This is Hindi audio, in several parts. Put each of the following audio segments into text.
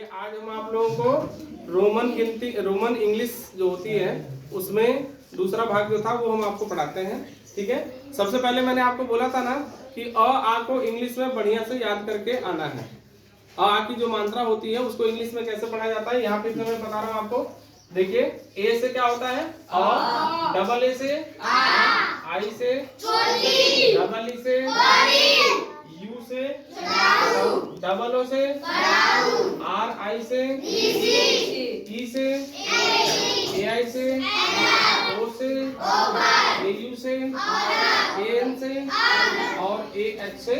आज हम आप लोगों को रोमन इंग्लिश जो होती है उसमें दूसरा भाग जो था वो हम आपको पढ़ाते हैं। ठीक है, सबसे पहले मैंने आपको बोला था ना कि अ आ को इंग्लिश में बढ़िया से याद करके आना है। अ आ की जो मात्रा होती है उसको इंग्लिश में कैसे पढ़ा जाता है, यहाँ पे मैं बता रहा हूँ आपको। देखिए, ए से क्या होता है अ, डबल ए से आई से डबल ई से यू से डबल ओ से आर आई से ई से ए आई से ओ से ए यू से ए एन से और ए एच से।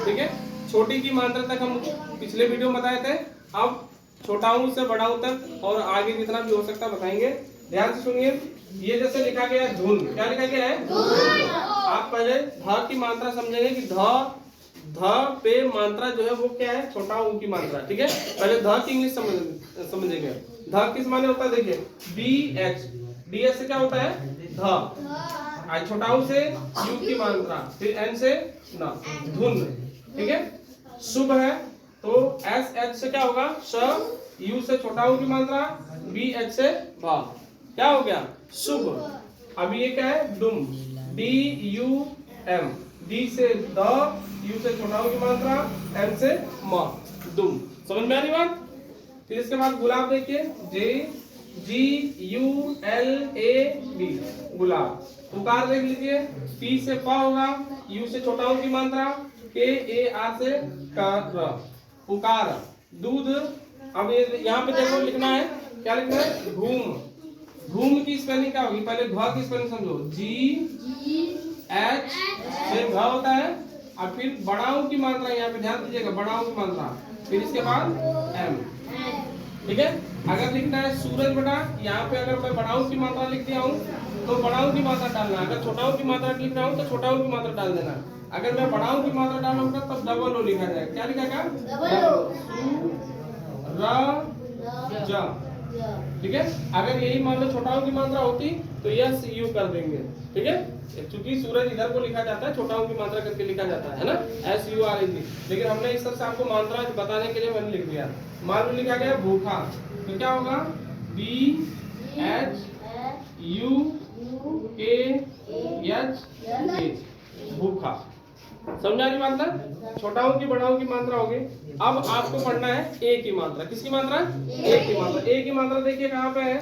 ठीक है, छोटी की मात्रा तक हम पिछले वीडियो में बताए थे, अब छोटा ऊ से बड़ा ऊ तक और आगे जितना भी हो सकता बताएंगे। ध्यान से सुनिए, ये जैसे लिखा गया है धुन, क्या लिखा गया है धुन। आप पहले ध की मात्रा समझेंगे कि ध पे मात्रा जो है वो क्या है, छोटा ऊ की मात्रा। ठीक है, पहले ध की इंग्लिश समझेंगे। ध किस माने होता है, देखिए बी एच, डी एच से क्या होता है ध, छोटा ऊ से यू की मात्रा, फिर एन से न, धुन। ठीक है, शुभ है तो एस एच से क्या होगा श, यू से छोटा ऊ की मात्रा, बी एच से भा, क्या हो गया शुभ। अब ये क्या है डुम, डी यू एम, डी से द, यू से छोटा ऊ की मात्रा, एम से म, दुम। समझ में आ रही बात। फिर इसके बाद गुलाब देखिए, जे जी यू एल ए बी, गुलाब। पुकार देख लीजिए, पी से प होगा, यू से छोटा ऊ की मात्रा, के ए आर से कर, पुकार। दूध, अब यहाँ पे देखो लिखना है, क्या लिखना है घूम। घूम की स्पेलिंग क्या होगी, पहले घ की स्पेलिंग समझो, जी एच से घ होता है, और फिर बड़ाऊ की मात्रा यहाँ पे ध्यान दीजिएगा, बड़ाऊ की मात्रा, फिर इसके बाद एम। ठीक है, अगर लिखना है सूरज बेटा, यहाँ पे अगर मैं बड़ाऊ की मात्रा लिख दिया हूँ तो बड़ाऊ की मात्रा डालना, अगर छोटाऊ की मात्रा लिख रहा हूँ तो छोटाऊ की मात्रा डाल देना। अगर मैं बड़ाऊ की मात्रा डालूंगा तब डबल ओ लिखा जाएगा, क्या लिखा जा। ठीक है, अगर यही मान लो छोटाऊ की मात्रा होती तो यस यू कर देंगे। ठीक है, क्योंकि सूरज इधर को लिखा जाता है, छोटाऊ की मात्रा करके लिखा जाता है ना, एस यू आर ई, लेकिन हमने इस तरह से आपको मात्रा बताने के लिए मैंने लिख दिया। मान लो लिखा गया भूखा, तो क्या होगा बी एच यू के एच ए, भूखा। समझा रही बात ना, छोटाऊ की बड़ाऊ की मात्रा होगी। अब आपको पढ़ना है ए की मात्रा, किसकी मात्रा, ए की मात्रा। ए की मात्रा देखिए कहाँ पे है,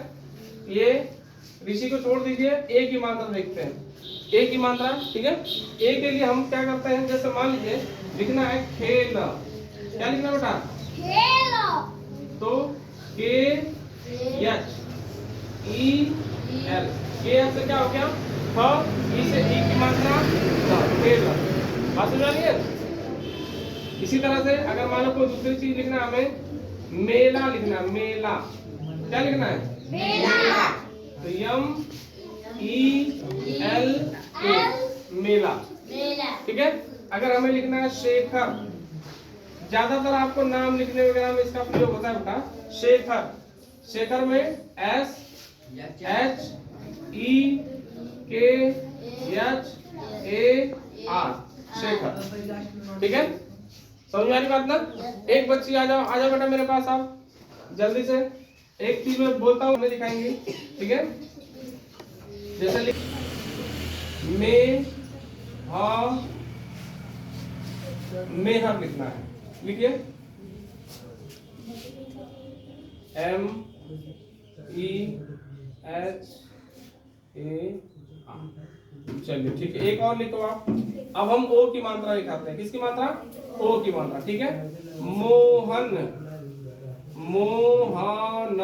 ये ऋषि को छोड़ दीजिए, ए की मात्रा देखते हैं। ए की मात्रा, ठीक है, ए के लिए हम क्या करते हैं, जैसे मान लीजिए लिखना है खेल, क्या लिखना बेटा खेल, तो के एच ई एल, के एच से क्या हो गया फ, ई से ई की मात्रा खेल। बात समझ रही है। इसी तरह से अगर मान लो कोई दूसरी चीज लिखना है, हमें मेला लिखना है, मेला, क्या लिखना है मेला, तो यम ई एल ए, मेला। ठीक है, अगर हमें लिखना है शेखर, ज्यादातर आपको नाम लिखने वगैरह में इसका प्रयोग होता है बेटा शेखर। शेखर में एस एच ई के एच ए आर, शेखर। ठीक है, समझ में आ रही बात ना। एक बच्ची आ जाओ बेटा मेरे पास, आप जल्दी से एक चीज में बोलता हूँ, हमें दिखाएंगे। ठीक है, जैसे मेहर लिखना है, लिखिए एम ई एच ए, चलिए ठीक है, एक और लिखो आप। अब हम ओ की मात्रा लिखाते हैं, किसकी मात्रा, ओ की मात्रा। ठीक है, मोहन, मोहन,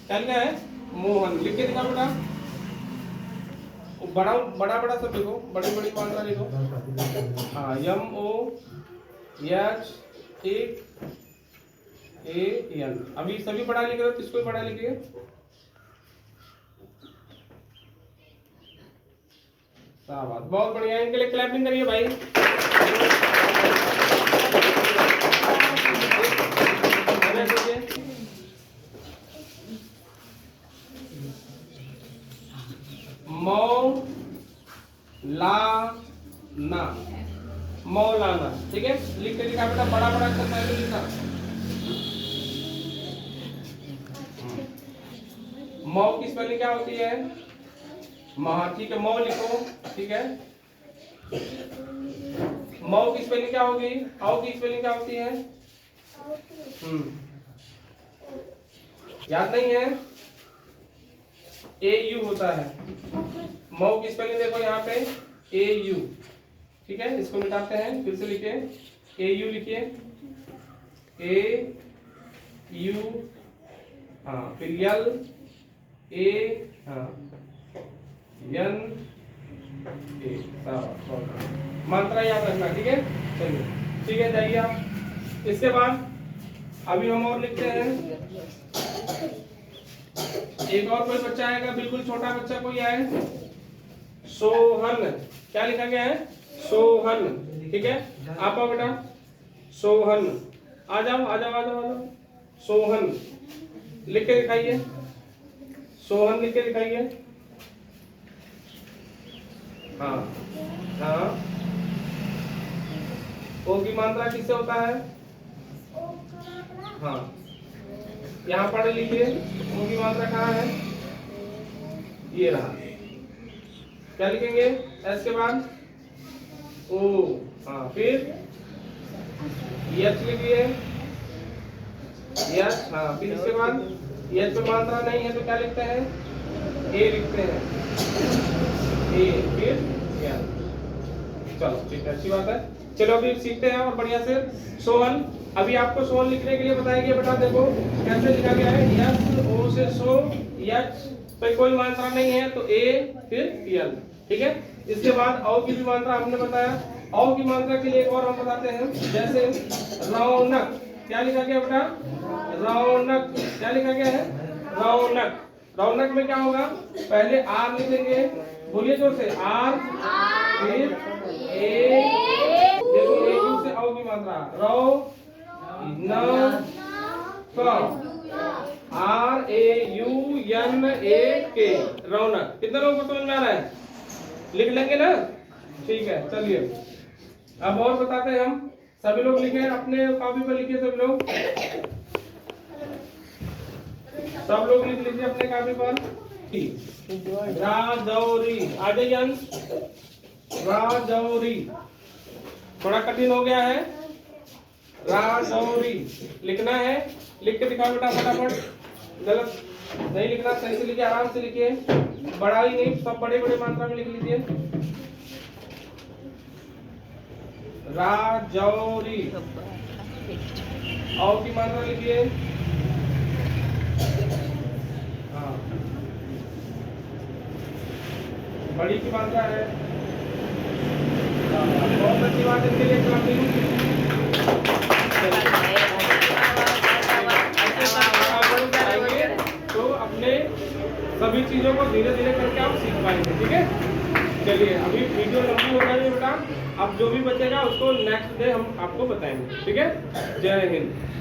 क्या लिखा है मोहन, लिख के दिखा बेटा, बड़ा बड़ा सब लिखो, बड़ी बड़ी मात्रा लिखो। हाँ, यम ओ एच ए एन। अभी सभी बड़ा लिख रहे हो, किसको बड़ा लिखिए, बहुत बढ़िया, इनके लिए क्लैपिंग करिए भाई। मौलाना, ठीक है, लिख के लिखा बेटा, बड़ा बड़ा अक्षर पहले लिखा, मौ की स्पेलिंग क्या होती है? महा, ठीक है, मौ लिखो, ठीक है। मौ की स्पेलिंग क्या होगी? औ की स्पेलिंग क्या होती है? याद नहीं है? AU होता है। मौ की स्पेलिंग देखो यहाँ पे AU, ठीक है। इसको मिटाते हैं, फिर से लिखिए, AU लिखिए, AU, हाँ, फिर L A, हाँ, N A, मात्रा याद रखना, ठीक है। चलिए, ठीक है, जाइए आप। इसके बाद अभी हम और लिखते हैं, एक और कोई बच्चा आएगा, बिल्कुल छोटा बच्चा कोई आए, सोहन, क्या लिखा गया है? सोहन, ठीक है। आप आओ बेटा, सोहन, आ जाओ आ जाओ आ जाओ आ जाओ, सोहन लिख के दिखाइए, सोहन लिख के दिखाइए, हाँ हाँ। ओ की मात्रा किससे होता है? हाँ, यहाँ पढ़ लीजिए, ओ की मात्रा कहाँ है? ये रहा। क्या लिखेंगे? एस के बाद ओ, हाँ, फिर एच लिखिए, एच, हाँ, फिर इसके बाद एच पे मात्रा नहीं है तो क्या लिखते हैं? ए लिखते हैं, ए, फिर एल। चलो ठीक है, अच्छी बात है। चलो अभी सीखते हैं और बढ़िया से। सोहन, अभी आपको सोहन लिखने के लिए बताया गया, बेटा देखो कैसे लिखा गया है, यस, ओ से सो, एच पे कोई मात्रा नहीं है तो ए, फिर एल, ठीक है। इसके बाद औ की भी मात्रा हमने बताया। औ की मात्रा के लिए एक और हम बताते हैं, जैसे रौनक, क्या लिखा गया बेटा? रौनक, क्या लिखा गया है? रौनक। रौनक में क्या होगा? पहले आर लिखेंगे, बोलिए जोर से, आर, फिर ए, देखो ए से औ की मात्रा, रौ न क, RAUNAK, रौनक। कितने लोगों को समझ में आ रहा है? लिख लेंगे ना? ठीक है, चलिए अब और बताते हैं हम। सभी लोग लिखे, अपने कॉपी पर लिखिए, सब लोग लिख लीजिए अपने कॉपी पर। राजौरी, आ जाइए अंश, राजौरी, थोड़ा कठिन हो गया है, राजौरी लिखना है, लिख के दिखाओ बेटा फटाफट। गलत नहीं लिखना, सही से लिखिए, आराम से लिखिए, बड़ा ही नहीं, सब बड़े बड़े मात्रा में लिख लीजिए। राजौरी, औ की मात्रा लिखिए, हाँ, बड़ी की मात्रा है, बहुत अच्छी बात है, इसके लिए क्लबिंग। तो अपने सभी चीजों को धीरे धीरे करके आप सीख पाएंगे, ठीक है। चलिए अभी वीडियो लंबी हो रही है बेटा, अब जो भी बचेगा उसको नेक्स्ट डे हम आपको बताएंगे, ठीक है। जय हिंद।